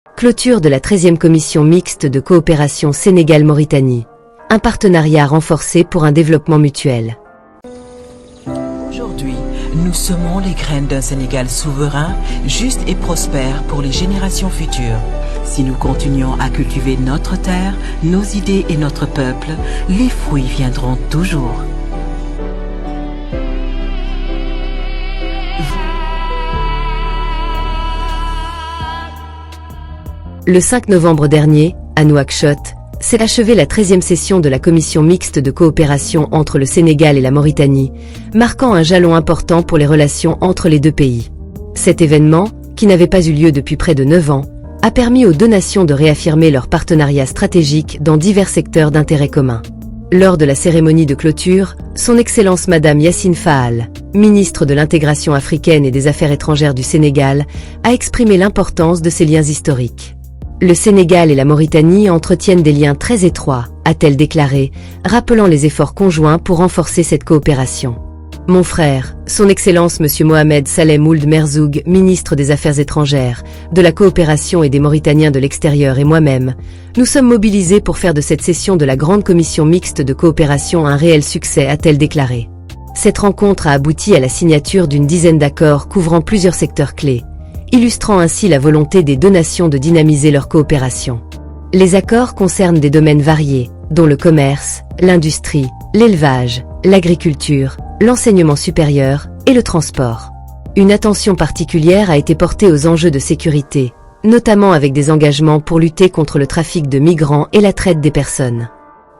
Clôture de la 13e commission mixte de coopération Sénégal-Mauritanie. Un partenariat renforcé pour un développement mutuel. Aujourd'hui, nous semons les graines d'un Sénégal souverain, juste et prospère pour les générations futures. Si nous continuons à cultiver notre terre, nos idées et notre peuple, les fruits viendront toujours. Le 5 novembre dernier, à Nouakchott, s'est achevée la 13e session de la commission mixte de coopération entre le Sénégal et la Mauritanie, marquant un jalon important pour les relations entre les deux pays. Cet événement, qui n'avait pas eu lieu depuis près de 9 ans, a permis aux deux nations de réaffirmer leur partenariat stratégique dans divers secteurs d'intérêt commun. Lors de la cérémonie de clôture, son Excellence Madame Yassine Fall, ministre de l'Intégration africaine et des Affaires étrangères du Sénégal, a exprimé l'importance de ces liens historiques. Le Sénégal et la Mauritanie entretiennent des liens très étroits, a-t-elle déclaré, rappelant les efforts conjoints pour renforcer cette coopération. Mon frère, son Excellence Monsieur Mohamed Salem Ould Merzoug, ministre des Affaires étrangères, de la coopération et des Mauritaniens de l'extérieur et moi-même, nous sommes mobilisés pour faire de cette session de la Grande Commission mixte de coopération un réel succès, a-t-elle déclaré. Cette rencontre a abouti à la signature d'une dizaine d'accords couvrant plusieurs secteurs clés, illustrant ainsi la volonté des deux nations de dynamiser leur coopération. Les accords concernent des domaines variés, dont le commerce, l'industrie, l'élevage, l'agriculture, l'enseignement supérieur et le transport. Une attention particulière a été portée aux enjeux de sécurité, notamment avec des engagements pour lutter contre le trafic de migrants et la traite des personnes.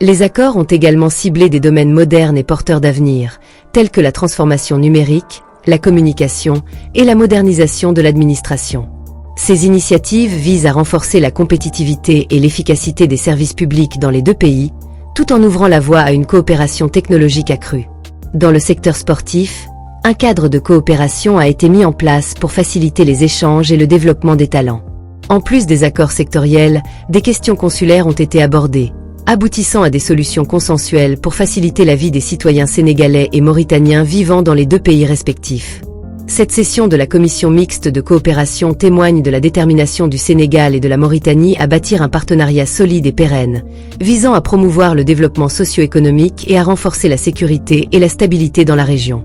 Les accords ont également ciblé des domaines modernes et porteurs d'avenir, tels que la transformation numérique, la communication et la modernisation de l'administration. Ces initiatives visent à renforcer la compétitivité et l'efficacité des services publics dans les deux pays, tout en ouvrant la voie à une coopération technologique accrue. Dans le secteur sportif, un cadre de coopération a été mis en place pour faciliter les échanges et le développement des talents. En plus des accords sectoriels, des questions consulaires ont été abordées, aboutissant à des solutions consensuelles pour faciliter la vie des citoyens sénégalais et mauritaniens vivant dans les deux pays respectifs. Cette session de la commission mixte de coopération témoigne de la détermination du Sénégal et de la Mauritanie à bâtir un partenariat solide et pérenne, visant à promouvoir le développement socio-économique et à renforcer la sécurité et la stabilité dans la région.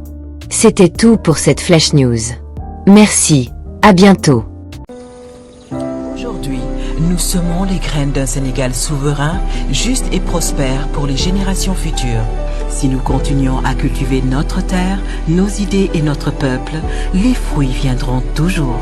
C'était tout pour cette Flash News. Merci, à bientôt. Aujourd'hui, nous semons les graines d'un Sénégal souverain, juste et prospère pour les générations futures. Si nous continuons à cultiver notre terre, nos idées et notre peuple, les fruits viendront toujours.